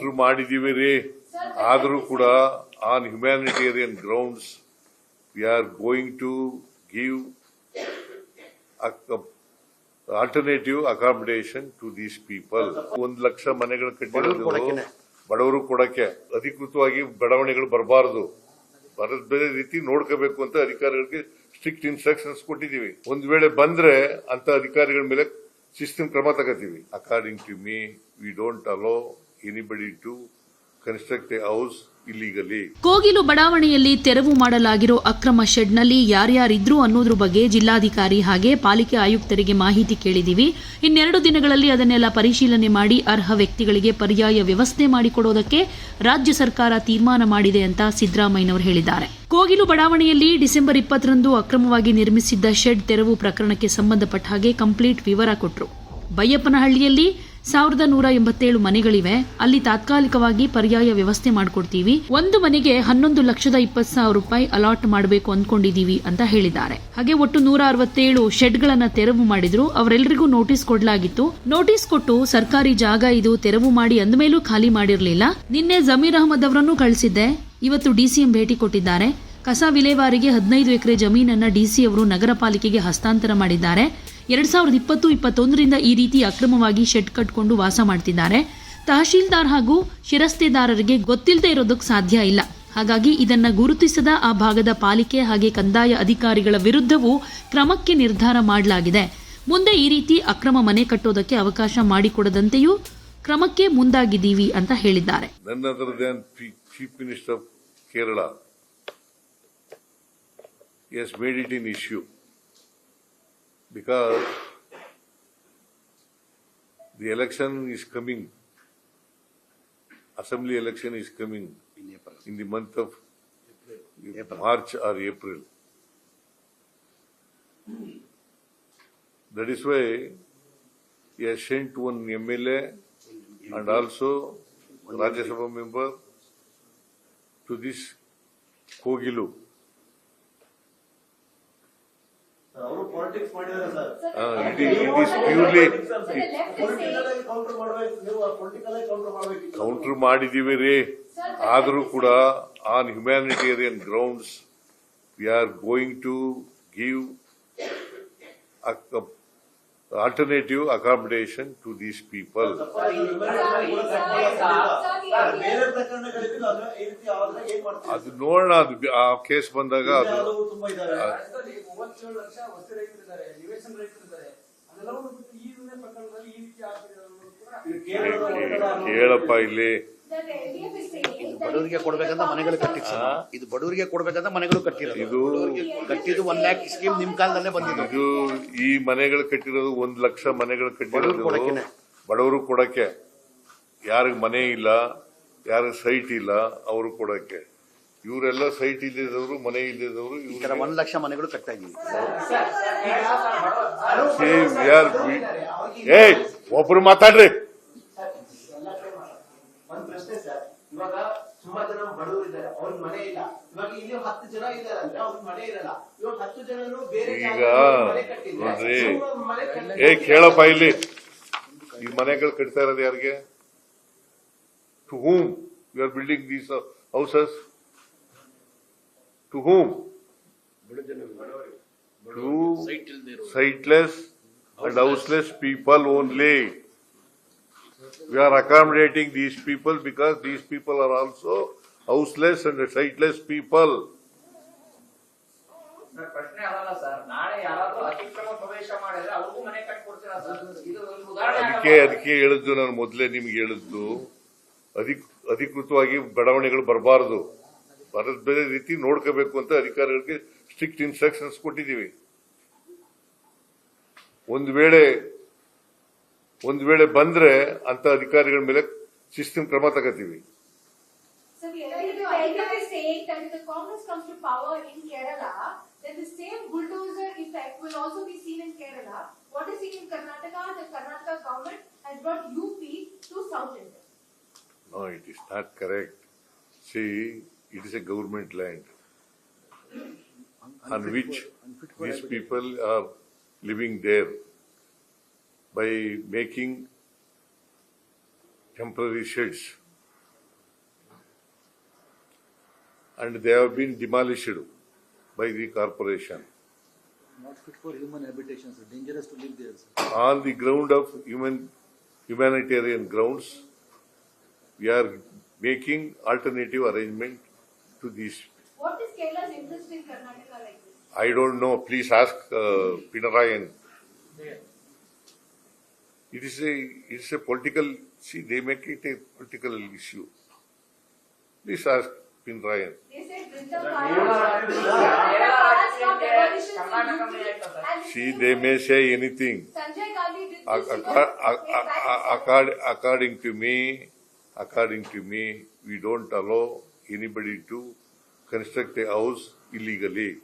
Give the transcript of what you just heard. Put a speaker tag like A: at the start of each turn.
A: Counter ಮಾಡಿದೀವಿ ರೀ. ಆದರೂ ಕೂಡ on humanitarian grounds we are going to give alternative accommodation to these people. 1 lakh ಮನೆಗಳು ಕಟ್ಟಿರೋದು ಬಡವರು ಕೊಡಕ್ಕೆ ಅಧಿಕೃತವಾಗಿ ಬಡಾವಣೆಗಳು ಬರಬಾರದು, ಬೇರೆ ರೀತಿ ನೋಡ್ಕೋಬೇಕು ಅಂತ ಅಧಿಕಾರಿಗಳಿಗೆ ಸ್ಟ್ರಿಕ್ಟ್ ಇನ್ಸ್ಟ್ರಕ್ಷನ್ಸ್ ಕೊಟ್ಟಿದ್ದೀವಿ. ಒಂದ್ ವೇಳೆ ಬಂದ್ರೆ ಅಂತ ಅಧಿಕಾರಿಗಳ ಮೇಲೆ ಶಿಸ್ತಿನ ಕ್ರಮ ತಗೋತೀವಿ. According to me we don't allow anybody to construct a house ಇಲ್ಲಿಗಲಿ.
B: ಕೋಗಿಲು ಬಡಾವಣೆಯಲ್ಲಿ ತೆರವು ಮಾಡಲಾಗಿರೋ ಅಕ್ರಮ ಶೆಡ್ನಲ್ಲಿ ಯಾರ್ಯಾರಿದ್ರು ಅನ್ನೋದ್ರ ಬಗ್ಗೆ ಜಿಲ್ಲಾಧಿಕಾರಿ ಹಾಗೆ ಪಾಲಿಕೆ ಆಯುಕ್ತರಿಗೆ ಮಾಹಿತಿ ಕೇಳಿದೀವಿ. ಇನ್ನೆರಡು ದಿನಗಳಲ್ಲಿ ಅದನ್ನೆಲ್ಲ ಪರಿಶೀಲನೆ ಮಾಡಿ ಅರ್ಹ ವ್ಯಕ್ತಿಗಳಿಗೆ ಪರ್ಯಾಯ ವ್ಯವಸ್ಥೆ ಮಾಡಿಕೊಡೋದಕ್ಕೆ ರಾಜ್ಯ ಸರ್ಕಾರ ತೀರ್ಮಾನ ಮಾಡಿದೆ ಅಂತ ಸಿದ್ದರಾಮಯ್ಯನವರು ಹೇಳಿದ್ದಾರೆ. ಕೋಗಿಲು ಬಡಾವಣೆಯಲ್ಲಿ ಡಿಸೆಂಬರ್ 20ರಂದು ಅಕ್ರಮವಾಗಿ ನಿರ್ಮಿಸಿದ್ದ ಶೆಡ್ ತೆರವು ಪ್ರಕರಣಕ್ಕೆ ಸಂಬಂಧಪಟ್ಟ ಹಾಗೆ ಕಂಪ್ಲೀಟ್ ವಿವರ ಕೊಟ್ಟರು. ಬೈಯಪ್ಪನಹಳ್ಳಿಯಲ್ಲಿ 1187 ಮನೆಗಳಿವೆ, ಅಲ್ಲಿ ತಾತ್ಕಾಲಿಕವಾಗಿ ಪರ್ಯಾಯ ವ್ಯವಸ್ಥೆ ಮಾಡಿಕೊಡ್ತೀವಿ. ಒಂದು ಮನೆಗೆ 11,20,000 ರೂಪಾಯಿ ಅಲಾಟ್ ಮಾಡಬೇಕು ಅಂದ್ಕೊಂಡಿದೀವಿ ಅಂತ ಹೇಳಿದ್ದಾರೆ. ಹಾಗೆ ಒಟ್ಟು 167 ಶೆಡ್ಗಳನ್ನ ತೆರವು ಮಾಡಿದ್ರು. ಅವರೆಲ್ಲರಿಗೂ ನೋಟಿಸ್ ಕೊಡಲಾಗಿತ್ತು. ನೋಟಿಸ್ ಕೊಟ್ಟು ಸರ್ಕಾರಿ ಜಾಗ ಇದು, ತೆರವು ಮಾಡಿ ಅಂದಮೇಲೂ ಖಾಲಿ ಮಾಡಿರಲಿಲ್ಲ. ನಿನ್ನೆ ಜಮೀರ್ ಅಹಮದ್ ಅವರನ್ನು ಕಳಿಸಿದ್ದೆ. ಇವತ್ತು ಡಿಸಿಎಂ ಭೇಟಿ ಕೊಟ್ಟಿದ್ದಾರೆ. ಕಸ ವಿಲೇವಾರಿಗೆ 15 ಎಕರೆ ಜಮೀನನ್ನ ಡಿಸಿ ಅವರು ನಗರ ಪಾಲಿಕೆಗೆ ಹಸ್ತಾಂತರ ಮಾಡಿದ್ದಾರೆ. 2020-21ರಿಂದ ಈ ರೀತಿ ಅಕ್ರಮವಾಗಿ ಶೆಡ್ ಕಟ್ಕೊಂಡು ವಾಸ ಮಾಡ್ತಿದ್ದಾರೆ. ತಹಶೀಲ್ದಾರ್ ಹಾಗೂ ಶಿರಸ್ತೆದಾರರಿಗೆ ಗೊತ್ತಿಲ್ಲದೆ ಇರೋದಕ್ಕೆ ಸಾಧ್ಯ ಇಲ್ಲ. ಹಾಗಾಗಿ ಇದನ್ನ ಗುರುತಿಸದ ಆ ಭಾಗದ ಪಾಲಿಕೆ ಹಾಗೆ ಕಂದಾಯ ಅಧಿಕಾರಿಗಳ ವಿರುದ್ಧವೂ ಕ್ರಮಕ್ಕೆ ನಿರ್ಧಾರ ಮಾಡಲಾಗಿದೆ. ಮುಂದೆ ಈ ರೀತಿ ಅಕ್ರಮ ಮನೆ ಕಟ್ಟೋದಕ್ಕೆ ಅವಕಾಶ ಮಾಡಿಕೊಡದಂತೆಯೂ ಕ್ರಮಕ್ಕೆ ಮುಂದಾಗಿದ್ದೀವಿ ಅಂತ ಹೇಳಿದ್ದಾರೆ.
A: Chief minister of Kerala has made it an issue because the election is coming, assembly election is coming in the month of March or April. That is why he has sent one MLA and also Rajya Sabha member to this Kogilu. Counter ಮಾಡಿದೀವಿ ರೀ. ಆದರೂ ಕೂಡ on humanitarian grounds we are going to give alternative accommodation to these people. ಅದು ನೋಡೋಣ, ಅದು ಆ case ಬಂದಾಗ ಅದು ಕೇಳಪ್ಪ. ಇಲ್ಲಿ
C: ಬಡವರಿಗೆ ಕೊಡ್ಬೇಕಂತ ಮನೆಗಳು ಕಟ್ಟಿದ್ರು. ಇದು ಬಡವರಿಗೆ ಕೊಡ್ಬೇಕಂತ ಮನೆಗಳು ಕಟ್ಟಿರೋದು. ಇದು ಕಟ್ಟಿದ್ದು 1 lakh ಸ್ಕೀಮ್ ನಿಮ್ ಕಾಲದಲ್ಲೇ ಬಂದಿದ್ದು.
A: ಇದು ಈ ಮನೆಗಳು ಕಟ್ಟಿರೋದು 1 ಲಕ್ಷ ಮನೆಗಳು ಕಟ್ಟಿರೋದು ಬಡವರು ಕೊಡಕ್ಕೆ. ಯಾರಿಗ ಮನೆ ಇಲ್ಲ, ಯಾರಿಗ ಸೈಟ್ ಇಲ್ಲ, ಅವರು ಕೊಡಕ್ಕೆ. ಇವರೆಲ್ಲ ಸೈಟ್ ಇಲ್ಲದವರು, ಮನೆ ಇಲ್ಲದವರು,
C: 1 ಲಕ್ಷ ಮನೆಗಳು ಕಟ್ತಾ ಇದೀವಿ.
A: ಒಬ್ರು ಮಾತಾಡ್ರಿ.
D: ಇವಾಗ ಸುಮಾರು ಜನ ಬಡವರು ಇದ್ದಾರೆ, ಅವ್ರಿಗೆ ಮನೆ ಇಲ್ಲ. ಇವಾಗ ಇಲ್ಲಿ 10 ಜನ ಇದ್ದಾರೆ ಅಂದ್ರೆ ಅವ್ರಿಗೆ ಮನೆ ಇರಲ್ಲ. ಇವಾಗ 10 ಜನನು ಬೇರೆ
A: ಈಗ ನೋಡ್ರಿ, ಕೇಳಪ್ಪ. ಇಲ್ಲಿ ಈ ಮನೆಗಳು ಕಟ್ತಾ ಇರೋದು ಯಾರಿಗೆ? To whom you are building these houses? To whom? To sightless and houseless people only. We are accommodating these people because these people are also houseless and sightless people.
E: ಪ್ರಶ್ನೆ ಅಲ್ಲ ಸರ್, ನಾಳೆ ಯಾರಾದ್ರೂ ಅತಿಕ್ರಮ ಪ್ರವೇಶ ಮಾಡಿದ್ರೆ ಅವ್ರಿಗೂ ಮನೆ ಕಟ್ಕೊಡ್ತೀರಾ ಸರ್? ಇದು ಒಂದು ಉದಾಹರಣೆ.
A: ಅದಕ್ಕೆ ಹೇಳಿದ್ದು, ನಾನು ಮೊದಲೇ ನಿಮ್ಗೆ ಹೇಳಿದ್ದು, ಅಧಿಕೃತವಾಗಿ ಬಡಾವಣೆಗಳು ಬರಬಾರದು, ಬೇರೆ ರೀತಿ ನೋಡ್ಕೋಬೇಕು ಅಂತ ಅಧಿಕಾರಿಗಳಿಗೆ ಸ್ಟ್ರಿಕ್ಟ್ ಇನ್ಸ್ಟ್ರಕ್ಷನ್ಸ್ ಕೊಟ್ಟಿದ್ದೀವಿ. ಒಂದ್ ವೇಳೆ ಬಂದ್ರೆ ಅಂತ ಅಧಿಕಾರಿಗಳ ಮೇಲೆ ಶಿಸ್ತಿನ ಕ್ರಮ ತಗೋತೀವಿ. No, it is not correct. See, it is a government land on which these people are living there. By making temporary sheds, and they have been demolished by the corporation.
F: Not fit for human habitation, sir. Dangerous to live there, sir.
A: On the ground of humanitarian grounds, we are making alternative arrangement to these.
G: What is Kerala's interest in Karnataka like this?
A: I don't know. Please ask Pinarayan. It's a political. See, they make it a political issue. Please ask Pinarayan.
G: They said Vrinda
A: See, they may say anything.
G: Sanjay Gandhi did this.
A: According to me, we don't allow anybody to construct a house illegally.